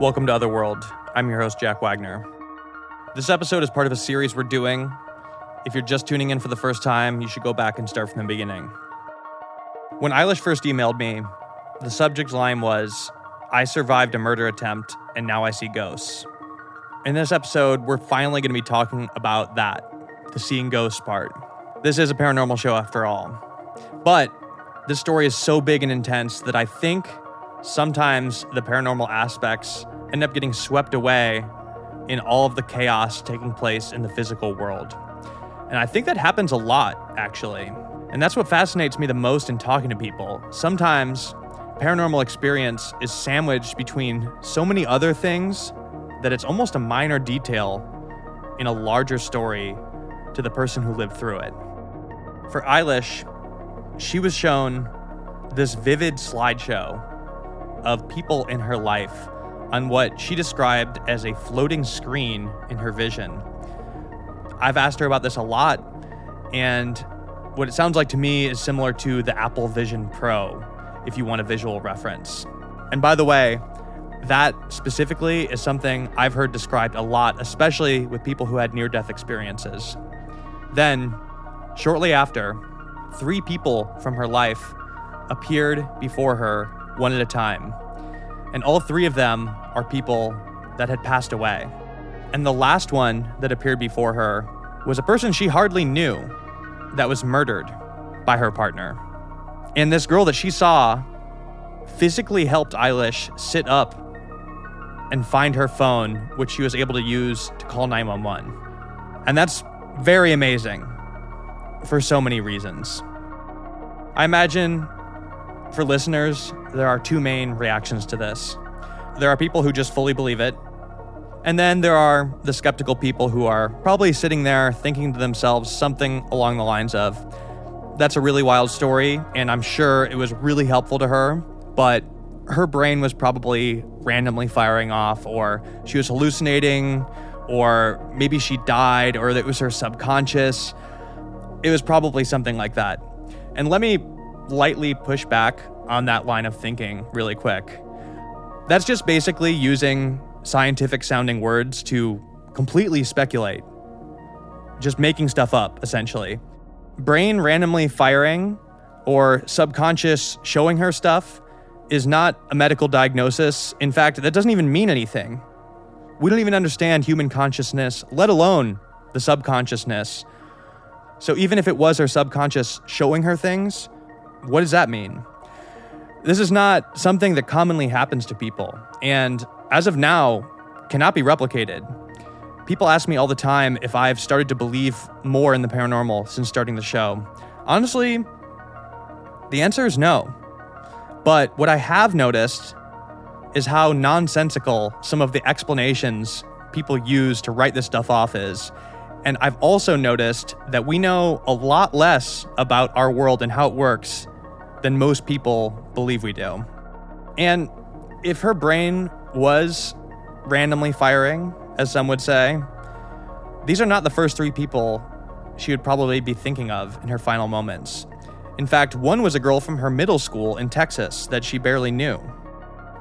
Welcome to Otherworld. I'm your host, Jack Wagner. This episode is part of a series we're doing. If you're just tuning in for the first time, you should go back and start from the beginning. When Eilish first emailed me, the subject line was, "I survived a murder attempt, and now I see ghosts." In this episode, we're finally going to be talking about that, the seeing ghosts part. This is a paranormal show after all. But this story is so big and intense that I think sometimes the paranormal aspects end up getting swept away in all of the chaos taking place in the physical world. And I think that happens a lot, actually. And that's what fascinates me the most in talking to people. Sometimes paranormal experience is sandwiched between so many other things that it's almost a minor detail in a larger story to the person who lived through it. For Eilish, she was shown this vivid slideshow of people in her life on what she described as a floating screen in her vision. I've asked her about this a lot, and what it sounds like to me is similar to the Apple Vision Pro, if you want a visual reference. And by the way, that specifically is something I've heard described a lot, especially with people who had near-death experiences. Then, shortly after, 3 people from her life appeared before her one at a time. And all 3 of them are people that had passed away. And the last one that appeared before her was a person she hardly knew that was murdered by her partner. And this girl that she saw physically helped Eilish sit up and find her phone, which she was able to use to call 911. And that's very amazing for so many reasons. I imagine for listeners, there are 2 main reactions to this. There are people who just fully believe it, and then there are the skeptical people who are probably sitting there thinking to themselves something along the lines of, that's a really wild story, and I'm sure it was really helpful to her, but her brain was probably randomly firing off, or she was hallucinating, or maybe she died, or it was her subconscious. It was probably something like that. And let me lightly push back on that line of thinking really quick. That's just basically using scientific sounding words to completely speculate. Just making stuff up, essentially. Brain randomly firing or subconscious showing her stuff is not a medical diagnosis. In fact, that doesn't even mean anything. We don't even understand human consciousness, let alone the subconsciousness. So even if it was her subconscious showing her things, what does that mean? This is not something that commonly happens to people, and as of now, cannot be replicated. People ask me all the time if I've started to believe more in the paranormal since starting the show. Honestly, the answer is no. But what I have noticed is how nonsensical some of the explanations people use to write this stuff off is. And I've also noticed that we know a lot less about our world and how it works than most people believe we do. And if her brain was randomly firing, as some would say, these are not the first 3 people she would probably be thinking of in her final moments. In fact, one was a girl from her middle school in Texas that she barely knew.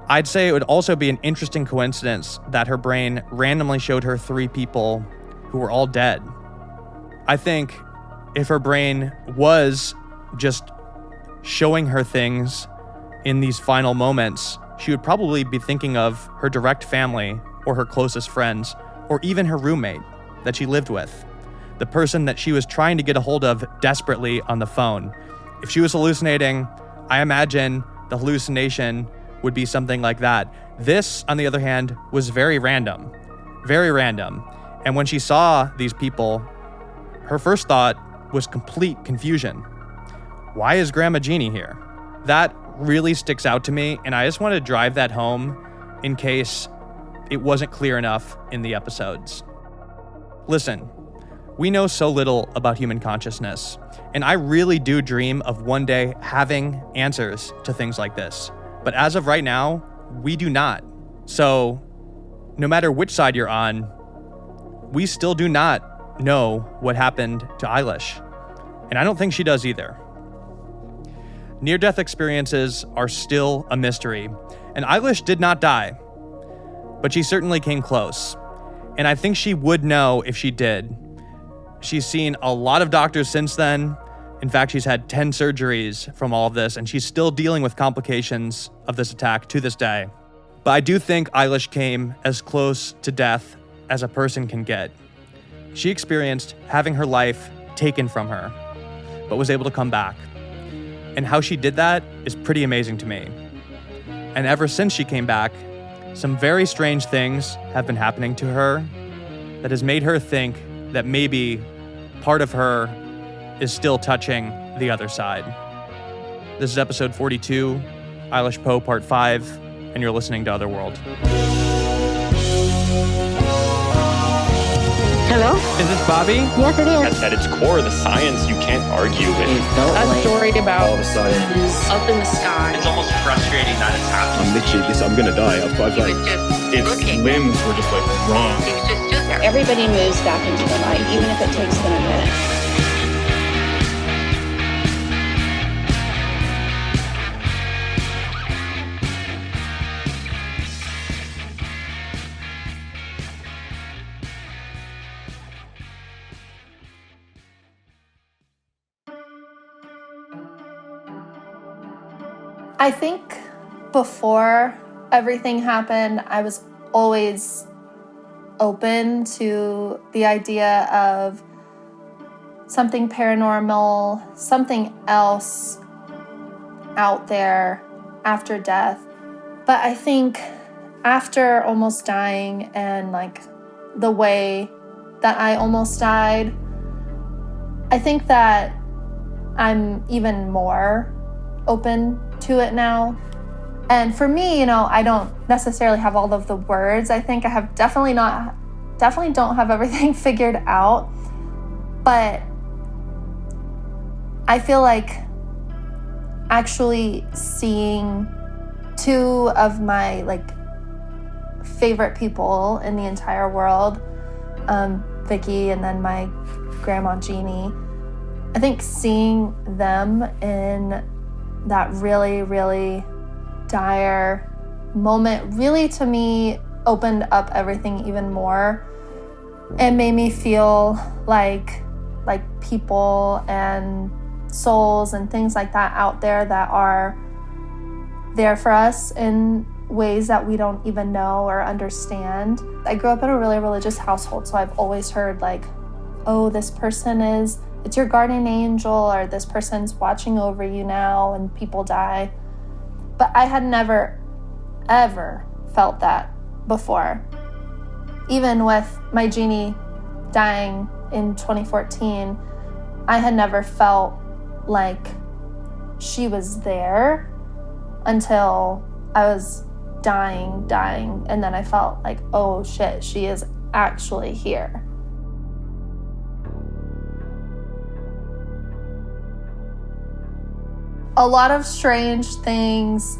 I'd say it would also be an interesting coincidence that her brain randomly showed her 3 people who were all dead. I think if her brain was just showing her things in these final moments, she would probably be thinking of her direct family or her closest friends, or even her roommate that she lived with, the person that she was trying to get a hold of desperately on the phone. If she was hallucinating, I imagine the hallucination would be something like that. This, on the other hand, was very random. Very random. And when she saw these people, her first thought was complete confusion. Why is Grandma Jeannie here? That really sticks out to me, and I just want to drive that home in case it wasn't clear enough in the episodes. Listen, we know so little about human consciousness, and I really do dream of one day having answers to things like this. But as of right now, we do not. So, no matter which side you're on, we still do not know what happened to Eilish. And I don't think she does either. Near-death experiences are still a mystery, and Eilish did not die. but she certainly came close. And I think she would know if she did. She's seen a lot of doctors since then. In fact, she's had 10 surgeries from all of this, and she's still dealing with complications of this attack to this day. But I do think Eilish came as close to death as a person can get. She experienced having her life taken from her, but was able to come back. And how she did that is pretty amazing to me. And ever since she came back, some very strange things have been happening to her that has made her think that maybe part of her is still touching the other side. This is episode 42, Eilish Poe Part 5, and you're listening to Otherworld. Hello? Is this Bobby? Yes, it is. At its core, the science you can't argue with. A story about all of a sudden is up in the sky. It's almost frustrating that it's happening. I'm literally I'm gonna die. I've He was just Its looking. limbs were just like wrong. He was just stood there. Everybody moves back into the light, even if it takes them a minute. I think before everything happened, I was always open to the idea of something paranormal, something else out there after death. But I think after almost dying and like the way that I almost died, I think that I'm even more open to it now. And for me, I don't necessarily have all of the words. I think I have definitely don't have everything figured out. But I feel like actually seeing two of my favorite people in the entire world, Vicky and then my grandma Jeannie, I think seeing them in that really, really dire moment really, to me, opened up everything even more and made me feel like people and souls and things like that out there that are there for us in ways that we don't even know or understand. I grew up in a really religious household, so I've always heard oh, this person it's your guardian angel, or this person's watching over you now and people die. But I had never, ever felt that before. Even with my Jeannie dying in 2014, I had never felt like she was there until I was dying, and then I felt like, oh shit, she is actually here. A lot of strange things,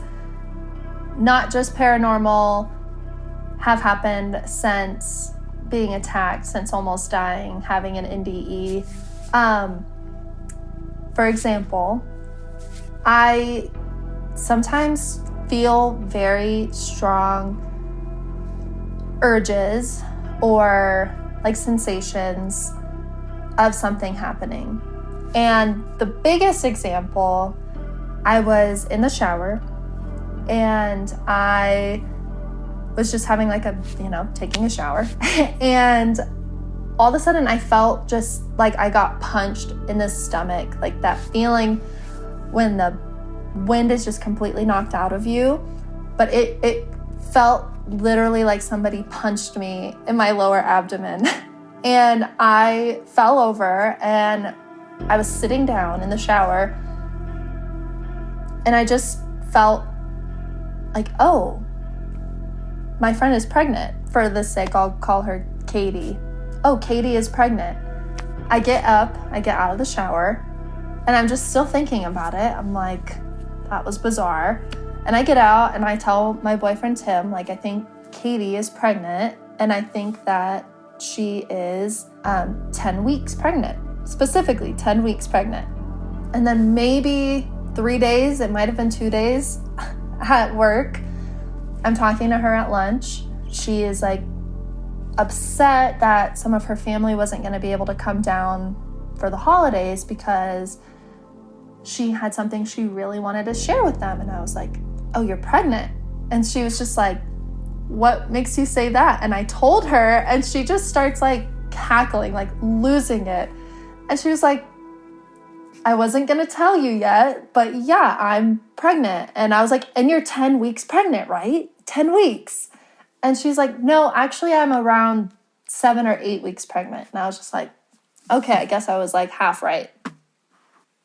not just paranormal, have happened since being attacked, since almost dying, having an NDE. For example, I sometimes feel very strong urges or sensations of something happening. And the biggest example, I was in the shower and I was just having taking a shower. And all of a sudden I felt just like I got punched in the stomach, like that feeling when the wind is just completely knocked out of you. But it felt literally like somebody punched me in my lower abdomen. And I fell over and I was sitting down in the shower. And I just felt like, oh, my friend is pregnant. For the sake, I'll call her Katie. Oh, Katie is pregnant. I get up, I get out of the shower, and I'm just still thinking about it. I'm like, that was bizarre. And I get out and I tell my boyfriend Tim, I think Katie is pregnant, and I think that she is 10 weeks pregnant, specifically 10 weeks pregnant. And then maybe 3 days, it might have been 2 days, at work, I'm talking to her at lunch. she is like upset that some of her family wasn't going to be able to come down for the holidays because she had something she really wanted to share with them. And I was like, oh, you're pregnant? And she was just like, what makes you say that? And I told her, and she just starts like cackling, like losing it. And she was like, I wasn't going to tell you yet, but yeah, I'm pregnant. And I was like, and you're 10 weeks pregnant, right? 10 weeks. And she's like, no, actually I'm around 7 or 8 weeks pregnant. And I was just like, okay, I guess I was like half right.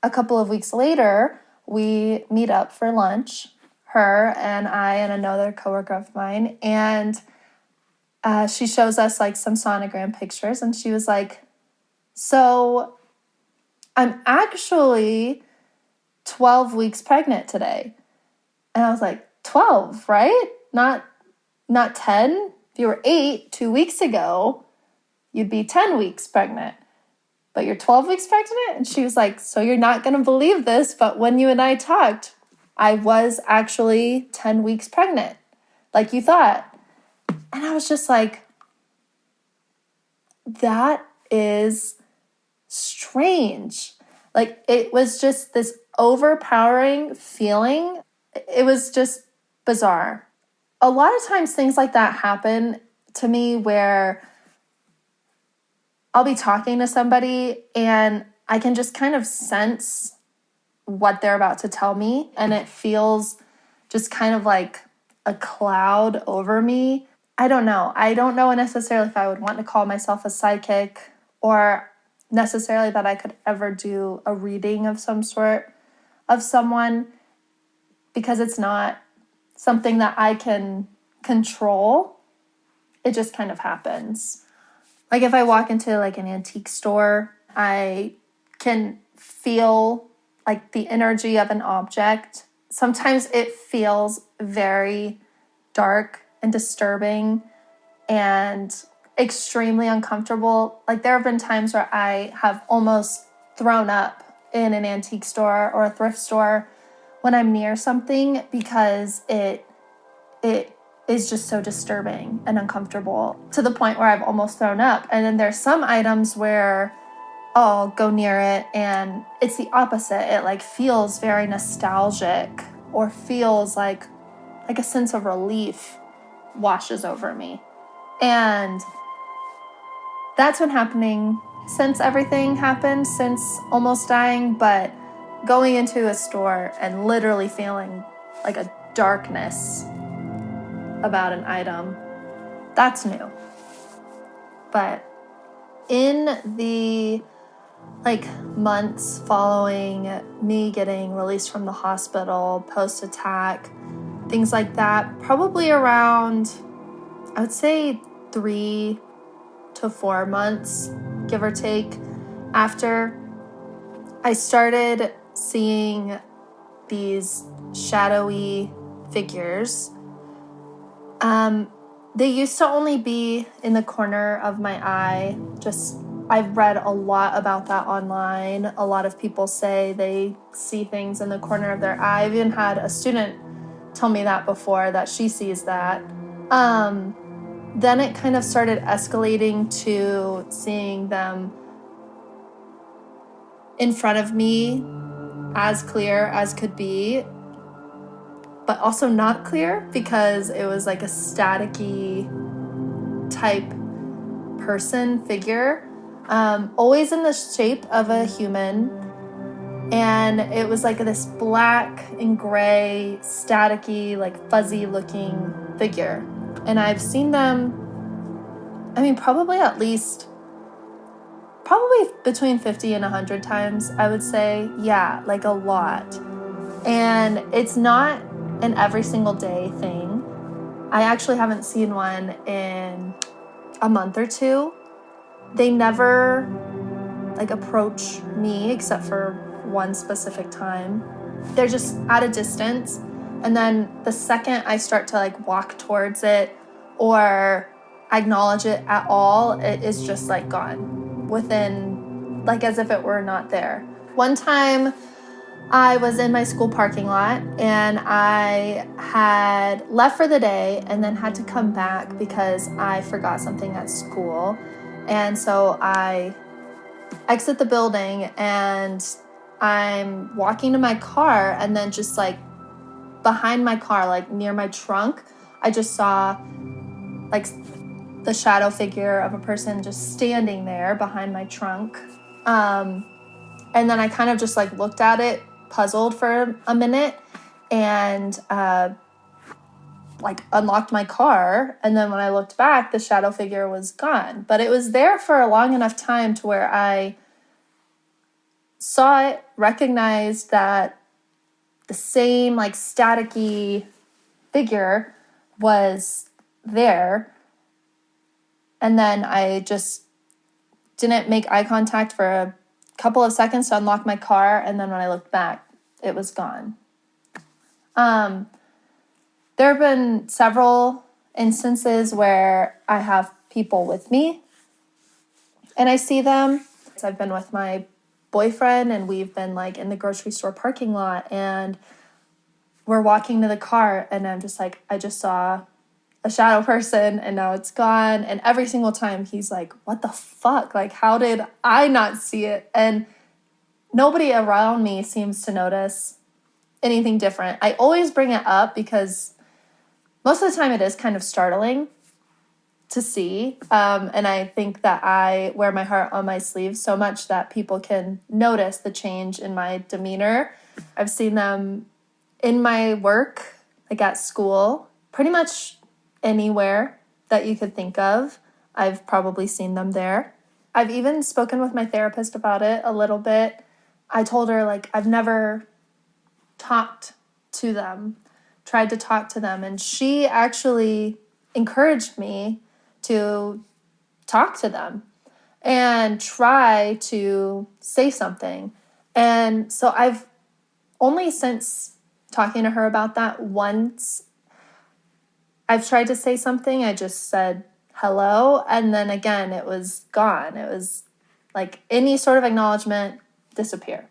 A couple of weeks later, we meet up for lunch, her and I and another coworker of mine. And she shows us like some sonogram pictures. And she was like, so I'm actually 12 weeks pregnant today. And I was like, 12, right? Not 10. If you were 8 2 weeks ago, you'd be 10 weeks pregnant. But you're 12 weeks pregnant? And she was like, so you're not going to believe this, but when you and I talked, I was actually 10 weeks pregnant, like you thought. And I was just like, that is strange. Like, it was just this overpowering feeling. It was just bizarre. A lot of times things like that happen to me where I'll be talking to somebody and I can just kind of sense what they're about to tell me. And it feels just kind of like a cloud over me. I don't know. I don't know necessarily if I would want to call myself a psychic or necessarily that I could ever do a reading of some sort of someone, because it's not something that I can control. It just kind of happens. Like if I walk into like an antique store, I can feel like the energy of an object. Sometimes it feels very dark and disturbing and extremely uncomfortable. Like there have been times where I have almost thrown up in an antique store or a thrift store when I'm near something because it is just so disturbing and uncomfortable to the point where I've almost thrown up. And then there's some items where I'll go near it and it's the opposite. It like feels very nostalgic or feels like a sense of relief washes over me. And that's been happening since everything happened, since almost dying. But going into a store and literally feeling like a darkness about an item, that's new. But in the months following me getting released from the hospital, post-attack, things like that, probably around, I would say 3 to 4 months, give or take, after, I started seeing these shadowy figures. They used to only be in the corner of my eye. I've read a lot about that online. A lot of people say they see things in the corner of their eye. I've even had a student tell me that before, that she sees that. Then it kind of started escalating to seeing them in front of me, as clear as could be, but also not clear because it was like a staticky type person, figure, always in the shape of a human. And it was like this black and gray, staticky, like fuzzy looking figure. And I've seen them, probably between 50 and 100 times, I would say. Yeah, like a lot. And it's not an every single day thing. I actually haven't seen one in a month or two. They never approach me except for one specific time. They're just at a distance. And then the second I start to walk towards it or acknowledge it at all, it is just gone within, as if it were not there. One time I was in my school parking lot and I had left for the day and then had to come back because I forgot something at school. And so I exit the building and I'm walking to my car, and then just like behind my car, like near my trunk, I just saw like the shadow figure of a person just standing there behind my trunk. And then I kind of just like looked at it, puzzled for a minute, and like unlocked my car. And then when I looked back, the shadow figure was gone. But it was there for a long enough time to where I saw it, recognized that the same like staticky figure was there. And then I just didn't make eye contact for a couple of seconds to unlock my car. And then when I looked back, it was gone. There have been several instances where I have people with me and I see them. I've been with my boyfriend and we've been like in the grocery store parking lot and we're walking to the car and I'm just like, I just saw a shadow person and now it's gone. And every single time he's like, what the fuck? Like, how did I not see it? And nobody around me seems to notice anything different. I always bring it up because most of the time it is kind of startling to see. And I think that I wear my heart on my sleeve so much that people can notice the change in my demeanor. I've seen them in my work, like at school, pretty much anywhere that you could think of. I've probably seen them there. I've even spoken with my therapist about it a little bit. I told her, like, I've never talked to them, tried to talk to them. And she actually encouraged me to talk to them and try to say something. And so I've only since talking to her about that once, I've tried to say something. I just said hello. And then again, it was gone. It was like any sort of acknowledgement disappear.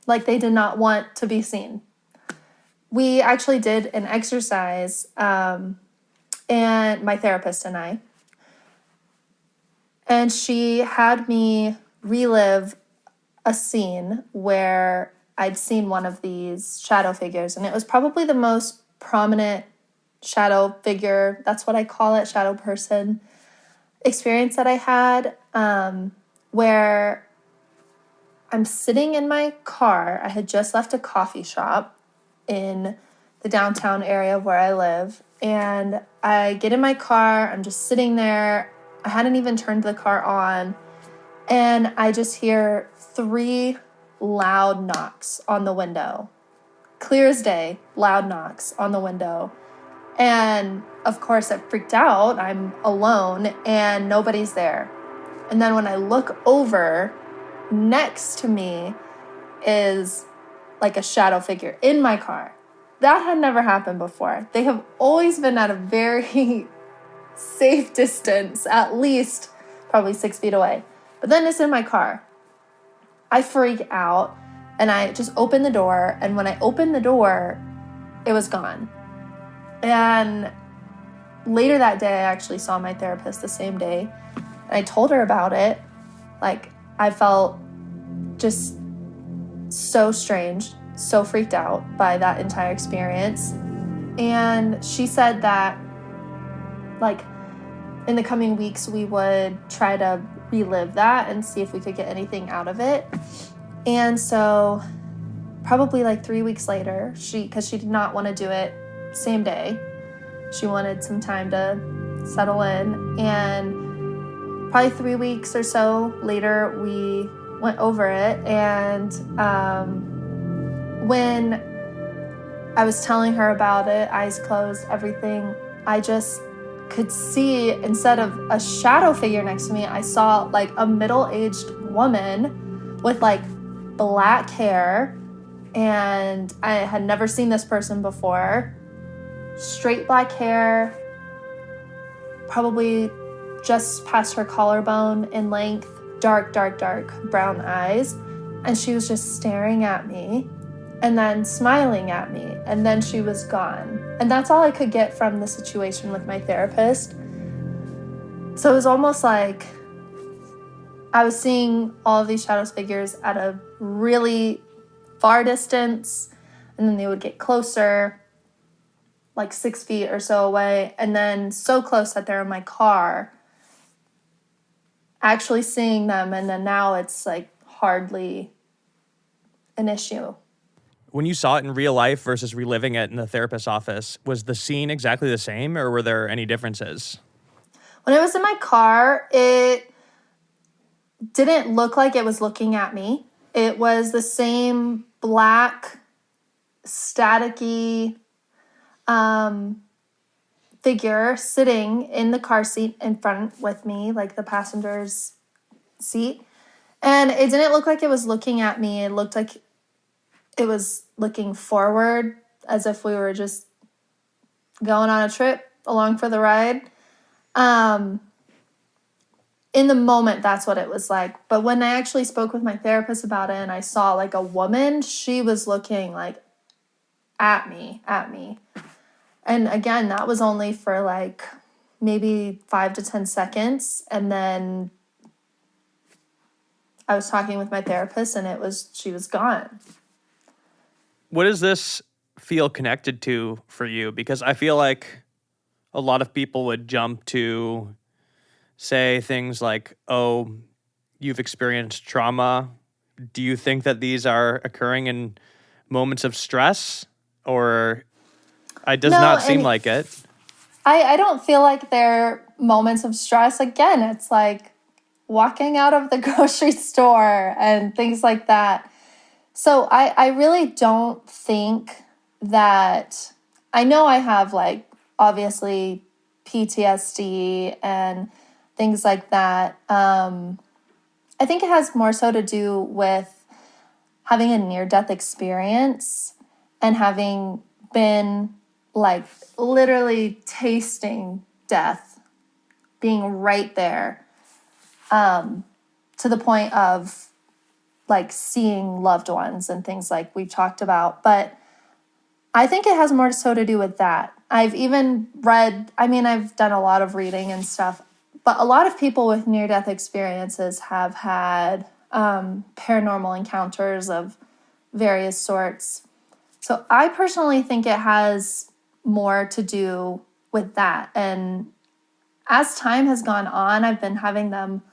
Like they did not want to be seen. We actually did an exercise, and my therapist and I, and she had me relive a scene where I'd seen one of these shadow figures, and it was probably the most prominent shadow figure, that's what I call it, shadow person experience that I had, where I'm sitting in my car. I had just left a coffee shop in the downtown area where I live, and I get in my car, I'm just sitting there, I hadn't even turned the car on, and I just hear 3 loud knocks on the window. Clear as day, loud knocks on the window. And of course I freaked out, I'm alone, and nobody's there. And then when I look over, next to me is like a shadow figure in my car. That had never happened before. They have always been at a very safe distance, at least probably 6 feet away. But then it's in my car. I freak out and I just open the door. And when I opened the door, it was gone. And later that day, I actually saw my therapist the same day. And I told her about it. Like, I felt just so strange, so freaked out by that entire experience. And she said that, like, in the coming weeks, we would try to relive that and see if we could get anything out of it. And so probably like 3 weeks later, because she did not want to do it same day, she wanted some time to settle in. And probably 3 weeks or so later, we went over it. And when I was telling her about it, eyes closed, everything, I just could see, instead of a shadow figure next to me, I saw like a middle-aged woman with like black hair, and I had never seen this person before. Straight black hair, probably just past her collarbone in length, dark brown eyes, and she was just staring at me and then smiling at me, and then she was gone. And that's all I could get from the situation with my therapist. So it was almost like I was seeing all of these shadow figures at a really far distance, and then they would get closer, like 6 feet or so away, and then so close that they're in my car, actually seeing them, and then now it's like hardly an issue. When you saw it in real life versus reliving it in the therapist's office, was the scene exactly the same, or were there any differences? When it was in my car, it didn't look like it was looking at me. It was the same black, staticky figure sitting in the car seat in front with me, like the passenger's seat. And it didn't look like it was looking at me. It looked like it was looking forward, as if we were just going on a trip along for the ride. In the moment, that's what it was like. But when I actually spoke with my therapist about it and I saw like a woman, she was looking like at me. And again, that was only for like maybe 5 to 10 seconds. And then I was talking with my therapist and she was gone. What does this feel connected to for you? Because I feel like a lot of people would jump to say things like, oh, you've experienced trauma. Do you think that these are occurring in moments of stress? Or it does not seem like it. I don't feel like they're moments of stress. Again, it's like walking out of the grocery store and things like that. So I really don't think that, I know I have like obviously PTSD and things like that. I think it has more so to do with having a near-death experience and having been like literally tasting death, being right there, to the point of like seeing loved ones and things like we've talked about. But I think it has more so to do with that. I've even read, I've done a lot of reading and stuff, but a lot of people with near-death experiences have had paranormal encounters of various sorts. So I personally think it has more to do with that. And as time has gone on, I've been having them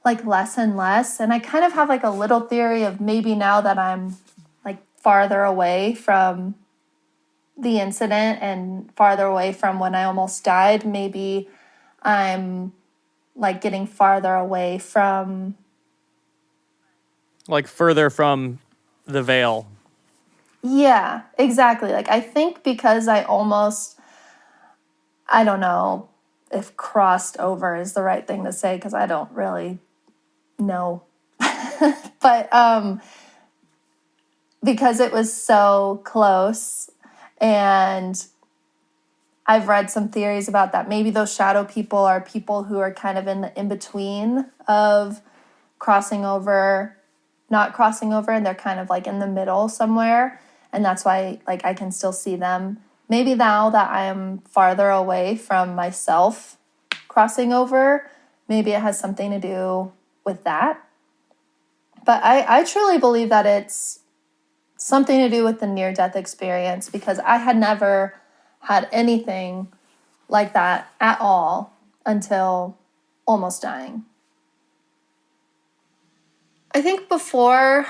like less and less. And I kind of have like a little theory of maybe now that I'm like farther away from the incident and farther away from when I almost died, maybe I'm like getting farther away from, like further from the veil. Yeah, exactly. Like I think because I don't know if crossed over is the right thing to say because I don't really know. But because it was so close, and I've read some theories about that. Maybe those shadow people are people who are kind of in the in-between of crossing over, not crossing over, and they're kind of like in the middle somewhere. And that's why like I can still see them. Maybe now that I am farther away from myself crossing over, maybe it has something to do with that. But I truly believe that it's something to do with the near-death experience because I had never had anything like that at all until almost dying. I think before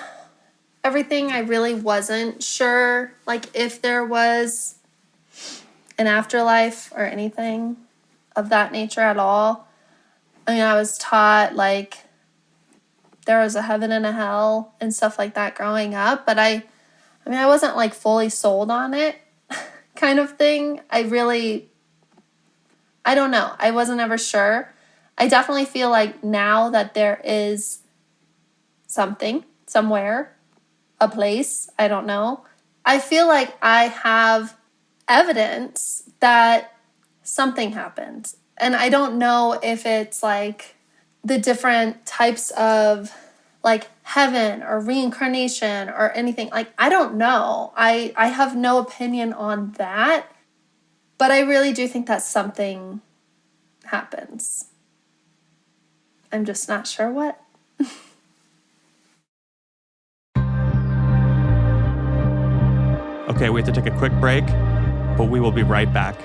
everything, I really wasn't sure, like, if there was an afterlife or anything of that nature at all. I mean, I was taught, like, there was a heaven and a hell and stuff like that growing up, but I wasn't, like, fully sold on it kind of thing. I don't know. I wasn't ever sure. I definitely feel like now that there is something, somewhere, a place, I don't know. I feel like I have evidence that something happened. And I don't know if it's like the different types of like heaven or reincarnation or anything. Like, I don't know. I have no opinion on that, but I really do think that something happens. I'm just not sure what. Okay, we have to take a quick break, but we will be right back.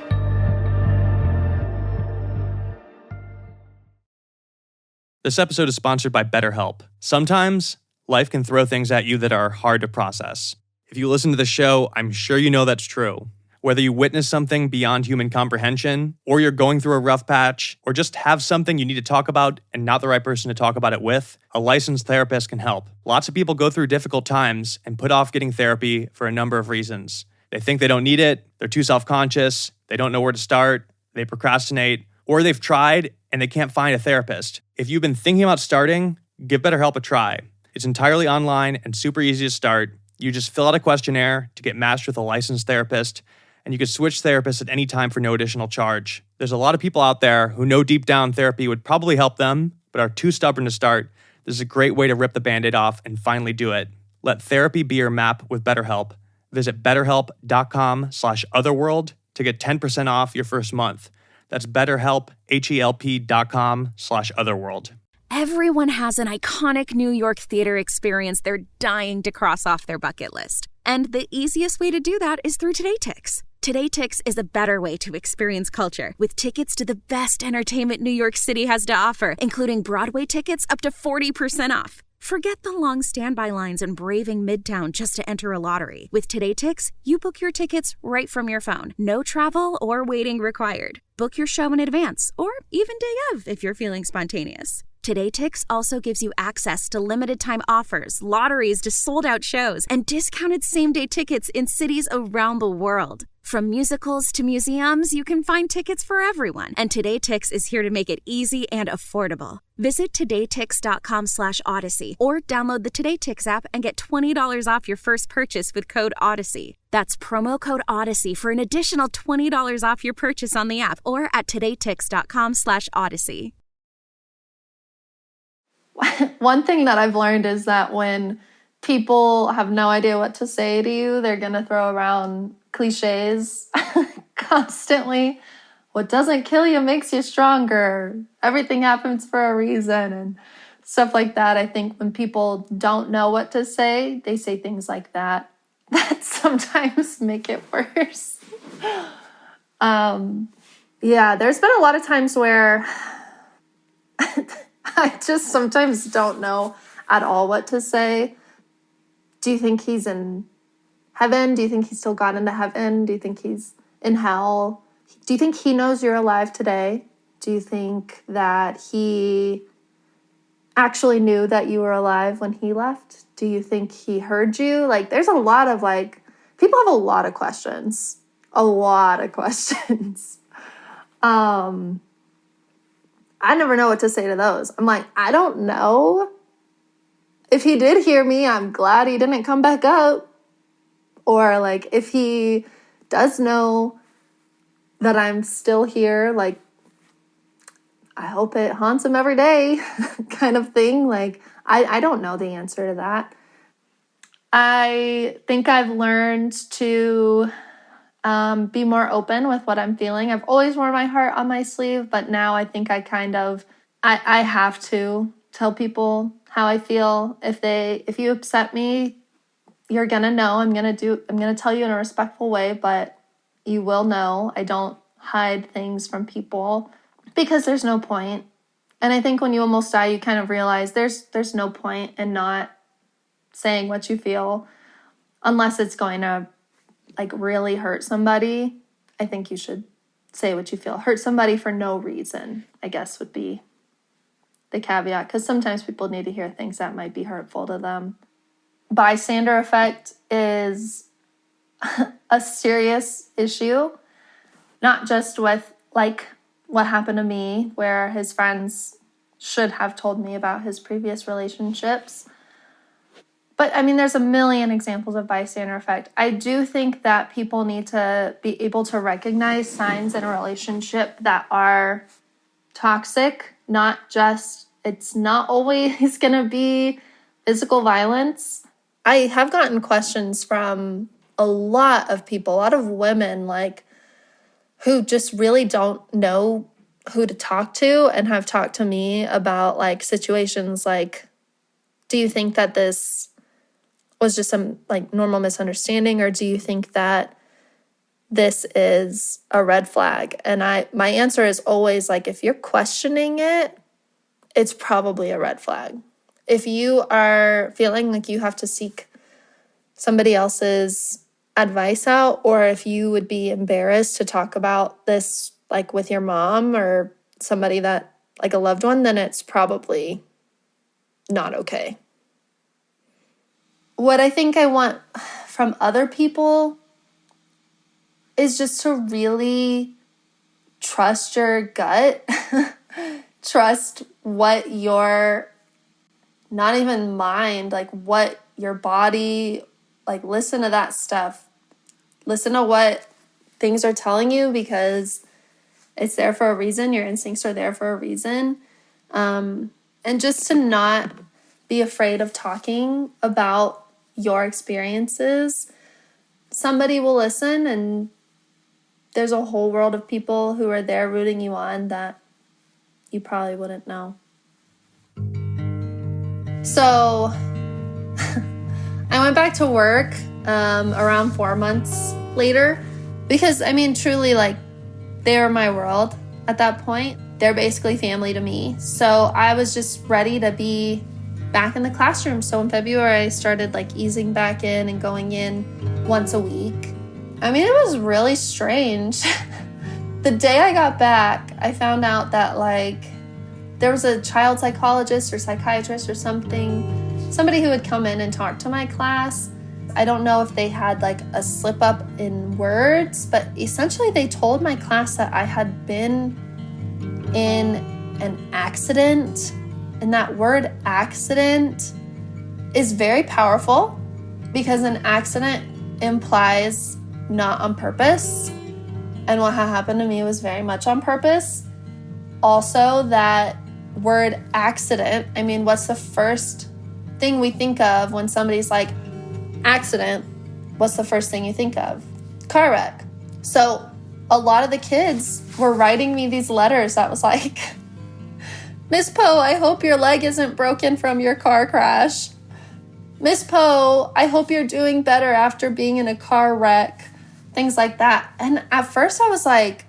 This episode is sponsored by BetterHelp. Sometimes life can throw things at you that are hard to process. If you listen to the show, I'm sure you know that's true. Whether you witness something beyond human comprehension, or you're going through a rough patch, or just have something you need to talk about and not the right person to talk about it with, a licensed therapist can help. Lots of people go through difficult times and put off getting therapy for a number of reasons. They think they don't need it, they're too self-conscious, they don't know where to start, they procrastinate, or they've tried and they can't find a therapist. If you've been thinking about starting, give BetterHelp a try. It's entirely online and super easy to start. You just fill out a questionnaire to get matched with a licensed therapist, and you can switch therapists at any time for no additional charge. There's a lot of people out there who know deep down therapy would probably help them, but are too stubborn to start. This is a great way to rip the Band-Aid off and finally do it. Let therapy be your map with BetterHelp. Visit betterhelp.com/otherworld to get 10% off your first month. That's BetterHelp, HELP.com/otherworld. Everyone has an iconic New York theater experience they're dying to cross off their bucket list. And the easiest way to do that is through TodayTix. TodayTix is a better way to experience culture, with tickets to the best entertainment New York City has to offer, including Broadway tickets up to 40% off. Forget the long standby lines and braving Midtown just to enter a lottery. With TodayTix, you book your tickets right from your phone. No travel or waiting required. Book your show in advance, or even day of if you're feeling spontaneous. TodayTix also gives you access to limited-time offers, lotteries to sold-out shows, and discounted same-day tickets in cities around the world. From musicals to museums, you can find tickets for everyone, and TodayTix is here to make it easy and affordable. Visit todaytix.com/Odyssey or download the TodayTix app and get $20 off your first purchase with code Odyssey. That's promo code Odyssey for an additional $20 off your purchase on the app or at todaytix.com/Odyssey. One thing that I've learned is that when people have no idea what to say to you, they're going to throw around cliches constantly. What doesn't kill you makes you stronger. Everything happens for a reason and stuff like that. I think when people don't know what to say, they say things like that sometimes make it worse. Yeah, there's been a lot of times where I just sometimes don't know at all what to say. Do you think he's in heaven? Do you think he still got into heaven? Do you think he's in hell? Do you think he knows you're alive today? Do you think that he actually knew that you were alive when he left? Do you think he heard you? Like, there's a lot of, people have a lot of questions. A lot of questions. I never know what to say to those. I'm like, I don't know. If he did hear me, I'm glad he didn't come back up. Or if he does know that I'm still here, I hope it haunts him every day kind of thing. I don't know the answer to that. I think I've learned to be more open with what I'm feeling. I've always worn my heart on my sleeve, but now I think I I have to tell people how I feel. If you upset me, you're gonna know. I'm gonna tell you in a respectful way, but you will know. I don't hide things from people because there's no point. And I think when you almost die, you kind of realize there's no point in not saying what you feel unless it's going to really hurt somebody. I think you should say what you feel. Hurt somebody for no reason, I guess, would be the caveat, because sometimes people need to hear things that might be hurtful to them. Bystander effect is a serious issue, not just with what happened to me, where his friends should have told me about his previous relationships. But there's a million examples of bystander effect. I do think that people need to be able to recognize signs in a relationship that are toxic, it's not always going to be physical violence, I have gotten questions from a lot of people, a lot of women, like, who just really don't know who to talk to and have talked to me about, like, situations like, do you think that this was just some, like, normal misunderstanding, or do you think that this is a red flag? And my answer is always, like, if you're questioning it, it's probably a red flag. If you are feeling like you have to seek somebody else's advice out, or if you would be embarrassed to talk about this, like, with your mom or somebody that, like, a loved one, then it's probably not okay. What I think I want from other people is just to really trust your gut. Trust what your, not even mind, like, what your body, like, listen to that stuff. Listen to what things are telling you, because it's there for a reason. Your instincts are there for a reason. And just to not be afraid of talking about your experiences. Somebody will listen, and there's a whole world of people who are there rooting you on that you probably wouldn't know. So I went back to work around 4 months later, because, I mean, truly, like, they were my world at that point. They're basically family to me. So I was just ready to be back in the classroom. So in February, I started, like, easing back in and going in once a week. I mean, it was really strange. The day I got back, I found out that, like, there was a child psychologist or psychiatrist or somebody who would come in and talk to my class. I don't know if they had, like, a slip up in words, but essentially they told my class that I had been in an accident. And that word accident is very powerful, because an accident implies not on purpose. And what had happened to me was very much on purpose. Also, that word accident, I mean, what's the first thing we think of when somebody's like, accident? What's the first thing you think of? Car wreck. So a lot of the kids were writing me these letters that was like, Miss Poe, I hope your leg isn't broken from your car crash. Miss Poe, I hope you're doing better after being in a car wreck. Things like that. And at first I was like,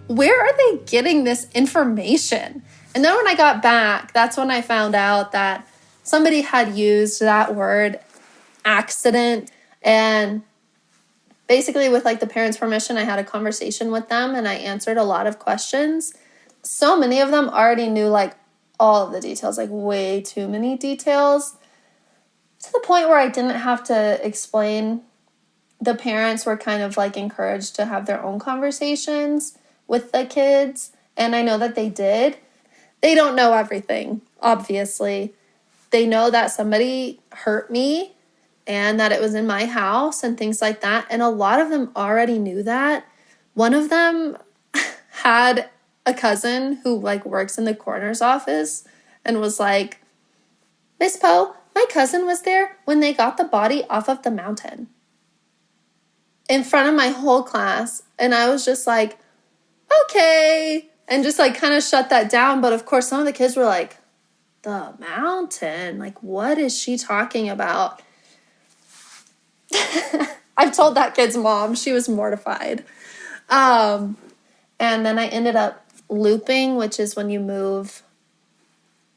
where are they getting this information? And then when I got back, that's when I found out that somebody had used that word accident. And basically, with, like, the parents' permission, I had a conversation with them and I answered a lot of questions. So many of them already knew, like, all of the details, like, way too many details, to the point where I didn't have to explain. The parents were kind of, like, encouraged to have their own conversations with the kids, and I know that they did. They don't know everything, obviously. They know that somebody hurt me and that it was in my house and things like that, and a lot of them already knew that. One of them had a cousin who, like, works in the coroner's office and was like, Miss Poe, my cousin was there when they got the body off of the mountain. In front of my whole class. And I was just like, okay. And just, like, kind of shut that down. But of course, some of the kids were like, the mountain? Like, what is she talking about? I've told that kid's mom. She was mortified. And then I ended up looping, which is when you move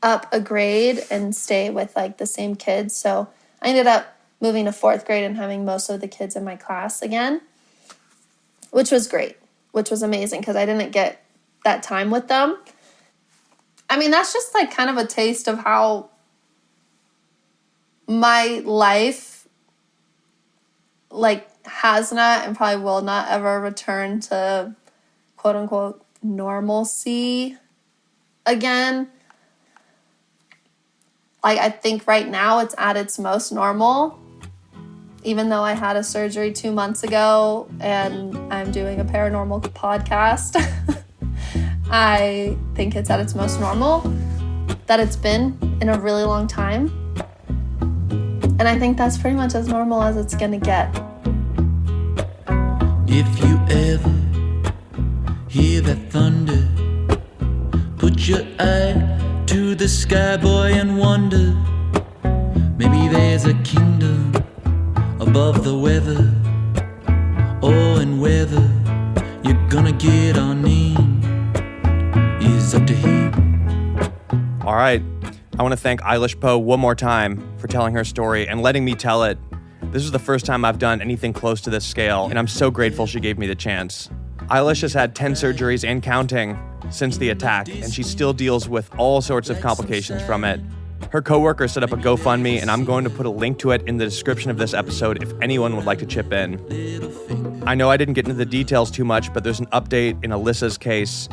up a grade and stay with, like, the same kids. So I ended up moving to 4th grade and having most of the kids in my class again, which was great, which was amazing, because I didn't get that time with them. I mean, that's just, like, kind of a taste of how my life, like, has not and probably will not ever return to quote unquote normalcy again. Like, I think right now it's at its most normal, even though I had a surgery 2 months ago and I'm doing a paranormal podcast. I think it's at its most normal that it's been in a really long time. And I think that's pretty much as normal as it's gonna get. If you ever hear that thunder, put your eye to the sky, boy, and wonder. Maybe there's a kingdom above the weather. Oh, and whether you're gonna get on in is up to him. All right. I want to thank Eilish Poe one more time for telling her story and letting me tell it. This is the first time I've done anything close to this scale, and I'm so grateful she gave me the chance. Eilish has had 10 surgeries and counting since the attack, and she still deals with all sorts of complications from it. Her coworker set up a GoFundMe, and I'm going to put a link to it in the description of this episode if anyone would like to chip in. I know I didn't get into the details too much, but there's an update in Alyssa's case.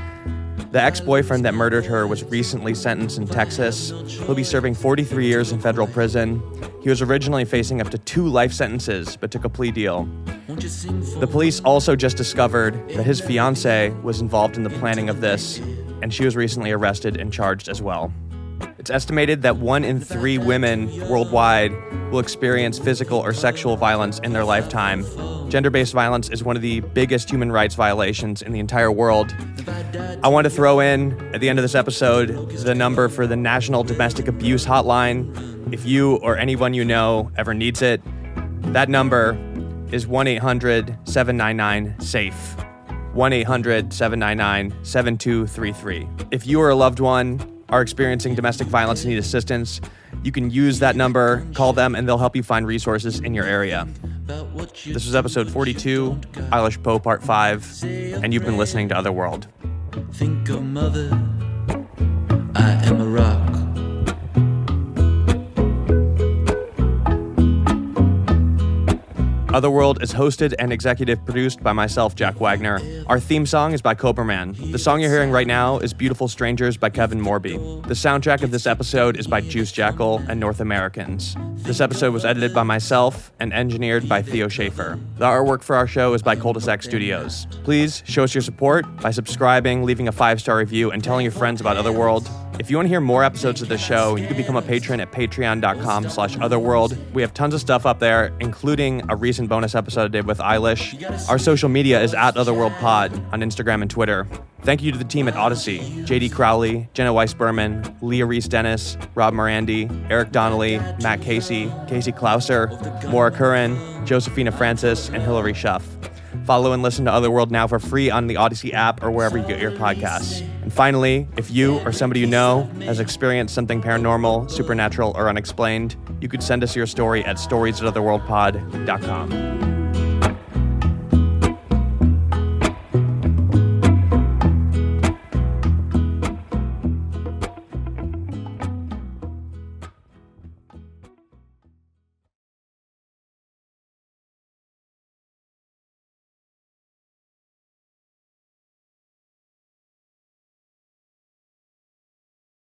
The ex-boyfriend that murdered her was recently sentenced in Texas. He'll be serving 43 years in federal prison. He was originally facing up to 2 life sentences, but took a plea deal. The police also just discovered that his fiancée was involved in the planning of this, and she was recently arrested and charged as well. It's estimated that 1 in 3 women worldwide will experience physical or sexual violence in their lifetime. Gender-based violence is one of the biggest human rights violations in the entire world. I want to throw in, at the end of this episode, the number for the National Domestic Abuse Hotline. If you or anyone you know ever needs it, that number is 1-800-799-SAFE. 1-800-799-7233. If you or a loved one are experiencing domestic violence and need assistance, you can use that number, call them, and they'll help you find resources in your area. This was episode 42, Eilish Poe Part 5, and you've been listening to Otherworld. Think of mother, I am a rock. Otherworld is hosted and executive produced by myself, Jack Wagner. Our theme song is by Coberman. The song you're hearing right now is Beautiful Strangers by Kevin Morby. The soundtrack of this episode is by Juice Jackal and North Americans. This episode was edited by myself and engineered by Theo Schaefer. The artwork for our show is by Cul-de-sac Studios. Please show us your support by subscribing, leaving a 5-star review, and telling your friends about Otherworld. If you want to hear more episodes of the show, you can become a patron at patreon.com/otherworld. We have tons of stuff up there, including a recent bonus episode I did with Eilish. Our social media is at OtherworldPod on Instagram and Twitter. Thank you to the team at Odyssey: JD Crowley, Jenna Weiss-Berman, Leah Reese-Dennis, Rob Morandi, Eric Donnelly, Matt Casey, Casey Klauser, Maura Curran, Josephina Francis, and Hillary Schuff. Follow and listen to Otherworld now for free on the Odyssey app or wherever you get your podcasts. And finally, if you or somebody you know has experienced something paranormal, supernatural, or unexplained, you could send us your story at stories@otherworldpod.com.